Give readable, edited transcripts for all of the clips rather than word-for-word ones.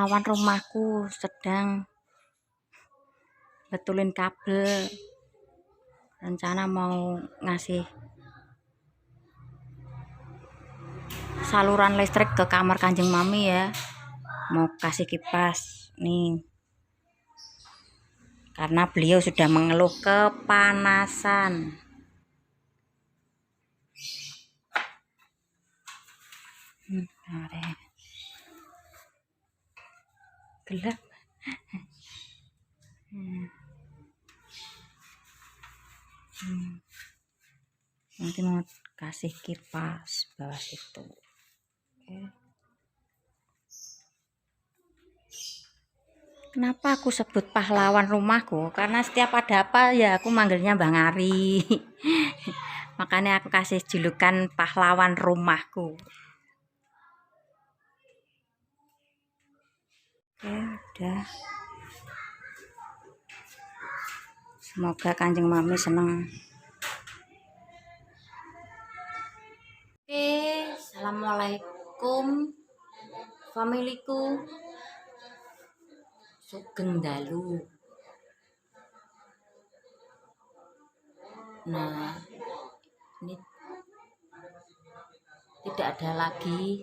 pahlawan rumahku sedang betulin kabel. Rencana mau ngasih saluran listrik ke kamar Kanjeng Mami ya. Mau kasih kipas nih. Karena beliau sudah mengeluh kepanasan. Gelap. Nanti mau kasih kipas bawah situ. Oke. Kenapa aku sebut pahlawan rumahku? Karena setiap ada apa ya aku manggilnya Bang Ari. Makanya aku kasih julukan pahlawan rumahku. Oke, udah. Semoga Kanjeng Mami seneng. Oke, assalamualaikum familiku. Sugeng dalu. Nah, ini tidak ada lagi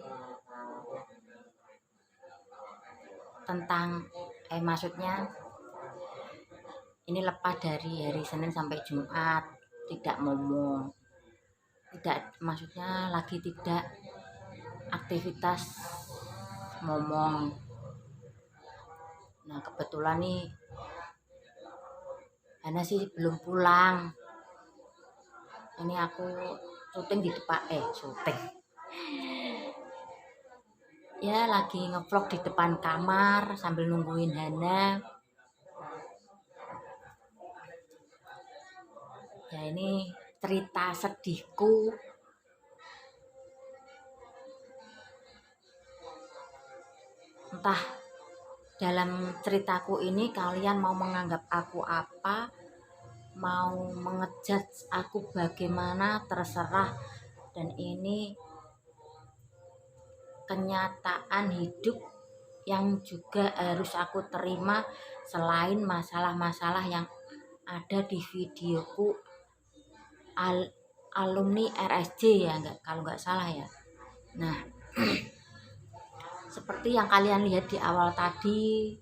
tentang maksudnya ini lepas dari hari Senin sampai Jumat, tidak ngomong, tidak, maksudnya lagi tidak aktivitas ngomong. Nah kebetulan nih Hana sih belum pulang. Ini aku syuting di depan syuting. Ya lagi ngevlog di depan kamar sambil nungguin Hana. Ya ini cerita sedihku. Entah dalam ceritaku ini kalian mau menganggap aku apa, mau mengejudge aku bagaimana, terserah. Dan ini kenyataan hidup yang juga harus aku terima, selain masalah-masalah yang ada di videoku alumni RSJ ya, kalau nggak salah ya. Nah seperti yang kalian lihat di awal tadi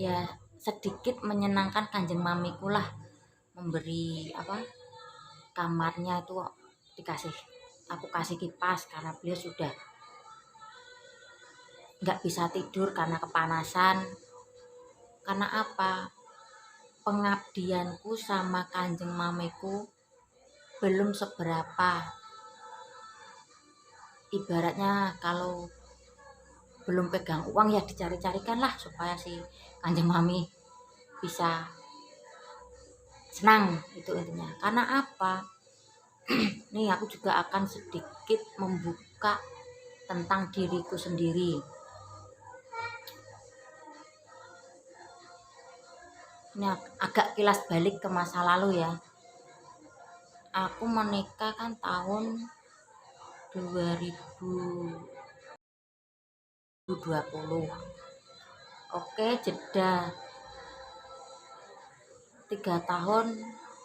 ya, sedikit menyenangkan Kanjeng Mamiku lah, memberi kamarnya itu aku kasih kipas karena beliau sudah nggak bisa tidur karena kepanasan. Karena apa? Pengabdianku sama Kanjeng Mamiku belum seberapa. Ibaratnya kalau belum pegang uang ya dicari-carikan lah supaya si Kanjeng Mami bisa senang, itu intinya. Karena apa? Nih aku juga akan sedikit membuka tentang diriku sendiri. Ini agak kilas balik ke masa lalu ya. Aku menikah kan tahun 2020. Oke, jeda 3 tahun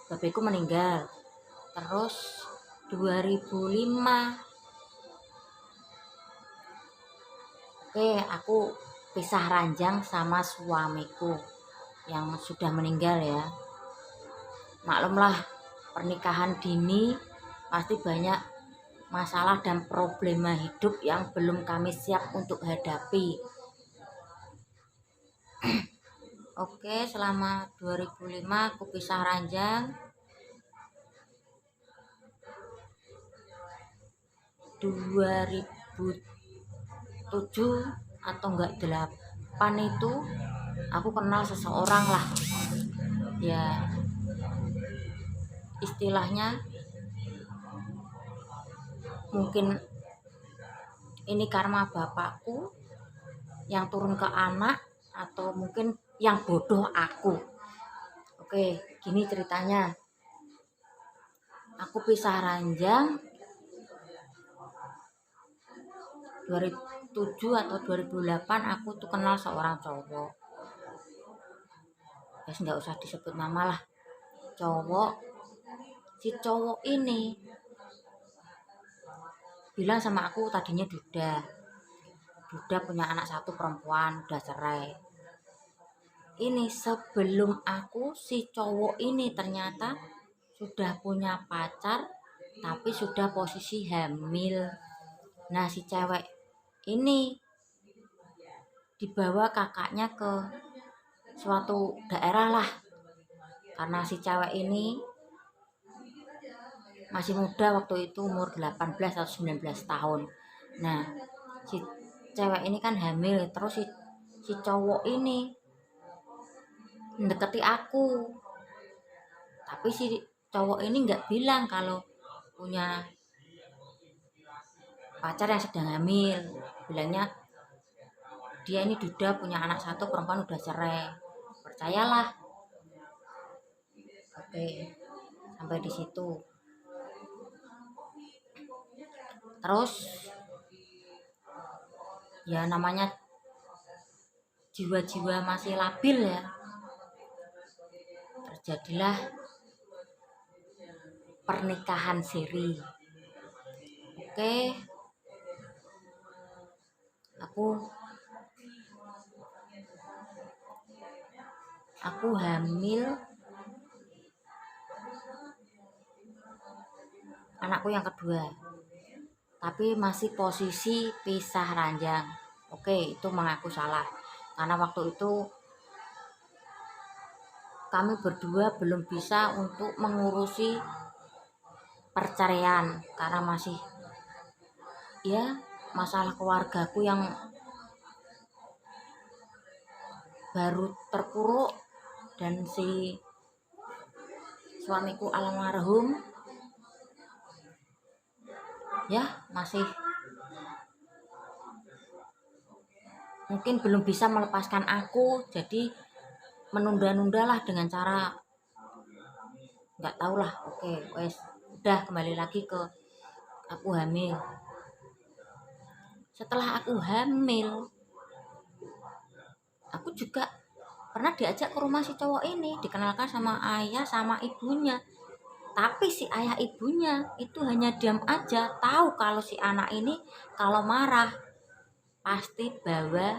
babeku meninggal. Terus 2005 aku pisah ranjang sama suamiku yang sudah meninggal ya. Maklumlah, pernikahan dini pasti banyak masalah dan problema hidup yang belum kami siap untuk hadapi. Oke, selama 2005 aku pisah ranjang. 2007 atau enggak 8 itu aku kenal seseorang lah ya, istilahnya mungkin ini karma bapakku yang turun ke anak, atau mungkin yang bodoh aku. Oke, gini ceritanya. Aku pisah ranjang 2007 2007 atau 2008 aku tuh kenal seorang cowok. Ya nggak usah disebut nama lah. Cowok. Si cowok ini bilang sama aku tadinya duda punya anak satu perempuan, udah cerai. Ini sebelum aku, si cowok ini ternyata sudah punya pacar tapi sudah posisi hamil. Nah, si cewek ini dibawa kakaknya ke suatu daerah lah, karena si cewek ini masih muda waktu itu, umur 18 atau 19 tahun. Nah, si cewek ini kan hamil, terus si cowok ini mendekati aku, tapi si cowok ini nggak bilang kalau punya pacar yang sedang hamil. Bilangnya dia ini duda punya anak satu perempuan, udah cerai. Percayalah. Oke, sampai di situ. Terus ya namanya jiwa-jiwa masih labil ya, terjadilah pernikahan siri. Oke, aku hamil anakku yang kedua, tapi masih posisi pisah ranjang. Oke, itu mengaku salah, karena waktu itu kami berdua belum bisa untuk mengurusi perceraian, karena masih ya masalah keluargaku yang baru terpuruk, dan si suamiku almarhum ya masih mungkin belum bisa melepaskan aku, jadi menunda-nundalah dengan cara nggak tahu lah. Oke, wes udah kembali lagi ke aku hamil. Setelah aku hamil, aku juga pernah diajak ke rumah si cowok ini, dikenalkan sama ayah sama ibunya. Tapi si ayah ibunya itu hanya diam aja, tahu kalau si anak ini kalau marah pasti bawa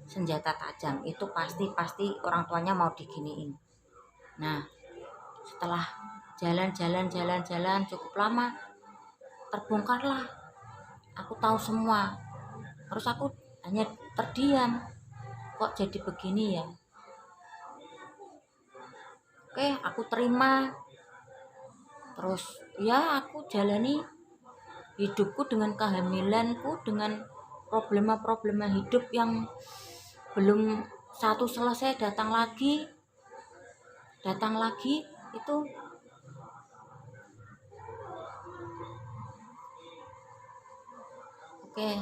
senjata tajam. Itu pasti orang tuanya mau diginiin. Nah, setelah jalan cukup lama, terbongkarlah. Aku tahu semua. Terus aku hanya terdiam. Kok jadi begini ya? Oke, aku terima. Terus ya aku jalani hidupku dengan kehamilanku, dengan problema-problema hidup yang belum satu selesai datang lagi itu. Oke,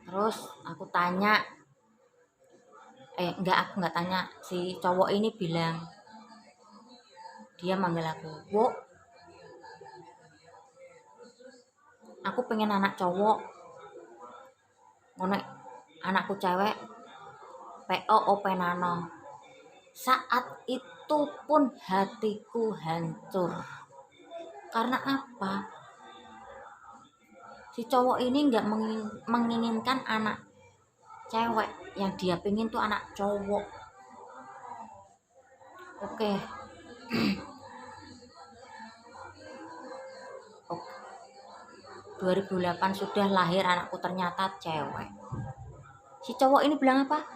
terus aku tanya, aku nggak tanya, si cowok ini bilang, dia manggil aku, "Wo, aku pengen anak cowok, ngono anakku cewek, PO openano." Saat itu pun hatiku hancur. Karena apa? Si cowok ini nggak menginginkan anak cewek, yang dia pengen tuh anak cowok. Oke. 2008 sudah lahir anakku, ternyata cewek. Si cowok ini bilang apa?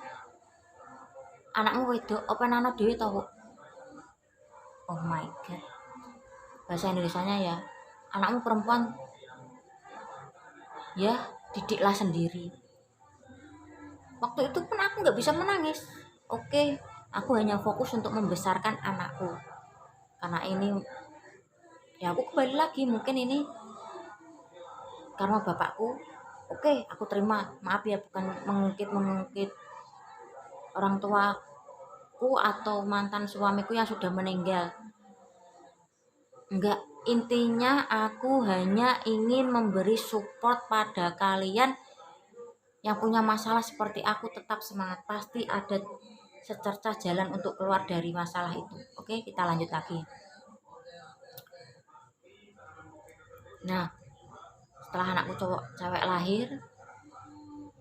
Anakmu wedok, openano dhewe tau. Oh my god. Bahasa Indonesianya ya, anakmu perempuan, ya didiklah sendiri. Waktu itu pun aku nggak bisa menangis. Oke, aku hanya fokus untuk membesarkan anakku. Karena ini, ya aku kembali lagi, mungkin ini karena bapakku. Oke, aku terima. Maaf ya, bukan mengungkit orang tuaku atau mantan suamiku yang sudah meninggal. Enggak, Intinya aku hanya ingin memberi support pada kalian yang punya masalah seperti aku. Tetap semangat, pasti ada secercah jalan untuk keluar dari masalah itu. Oke, kita lanjut lagi. Nah, setelah anakku cewek lahir,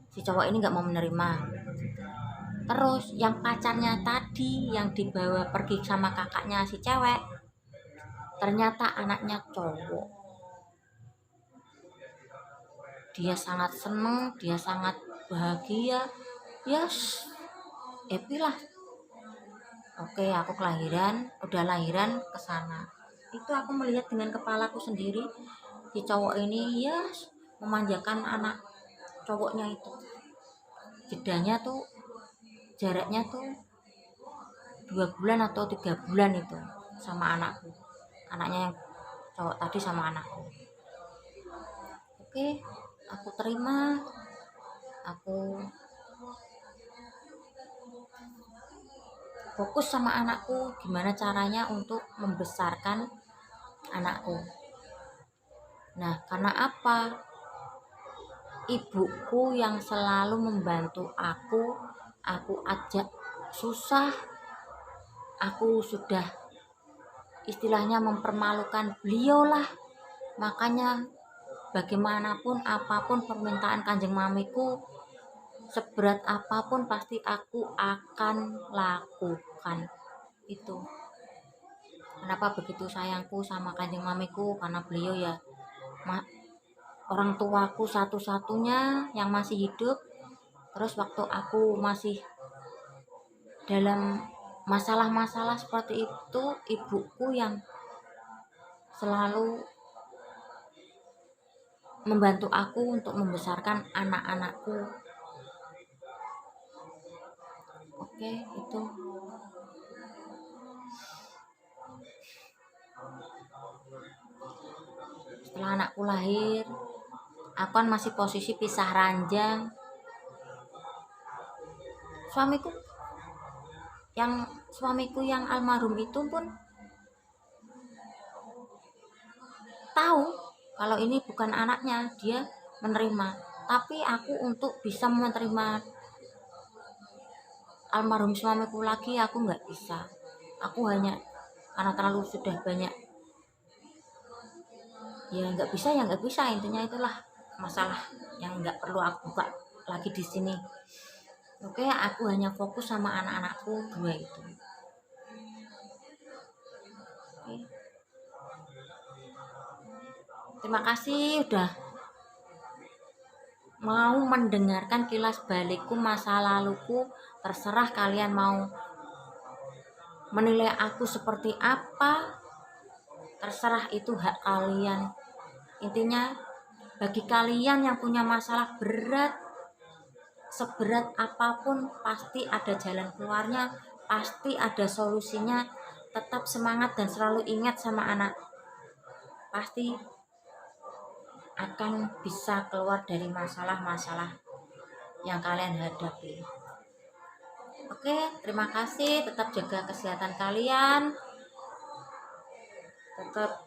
si cowok ini nggak mau menerima. Terus yang pacarnya tadi yang dibawa pergi sama kakaknya si cewek, ternyata anaknya cowok. Dia sangat seneng, dia sangat bahagia. Yes, happy lah. Oke, aku udah lahiran ke sana. Itu aku melihat dengan kepalaku sendiri, si cowok ini yes memanjakan anak cowoknya itu. Jaraknya tuh 2 bulan atau 3 bulan itu sama anaknya yang cowok tadi sama anakku. Oke, aku terima, aku fokus sama anakku, gimana caranya untuk membesarkan anakku. Nah, karena apa? Ibuku yang selalu membantu aku ajak susah, aku sudah istilahnya mempermalukan beliau lah. Makanya bagaimanapun apapun permintaan kanjeng mamiku, seberat apapun pasti aku akan lakukan. Itu kenapa begitu sayangku sama kanjeng mamiku, karena beliau ya orang tuaku satu-satunya yang masih hidup. Terus waktu aku masih dalam masalah-masalah seperti itu, ibuku yang selalu membantu aku untuk membesarkan anak-anakku. Oke, itu. Setelah anakku lahir, aku kan masih posisi pisah ranjang. Suamiku yang almarhum itu pun tahu kalau ini bukan anaknya, dia menerima. Tapi aku untuk bisa menerima almarhum suamiku lagi, aku nggak bisa. Aku hanya karena terlalu sudah banyak, ya nggak bisa, intinya itulah masalah yang nggak perlu aku buka lagi di sini. Oke, aku hanya fokus sama anak-anakku 2 itu. Oke. Terima kasih udah mau mendengarkan kilas balikku masa laluku. Terserah kalian mau menilai aku seperti apa, terserah, itu hak kalian. Intinya bagi kalian yang punya masalah berat, seberat apapun pasti ada jalan keluarnya, pasti ada solusinya. Tetap semangat dan selalu ingat sama anak, pasti akan bisa keluar dari masalah-masalah yang kalian hadapi. Oke, terima kasih. Tetap jaga kesehatan kalian, tetap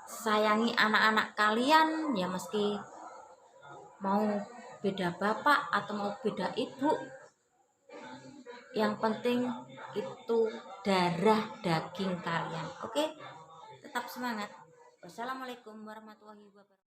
sayangi anak-anak kalian ya, meski mau beda bapak atau mau beda ibu, yang penting itu darah daging kalian. Oke, tetap semangat. Wassalamualaikum warahmatullahi wabarakatuh.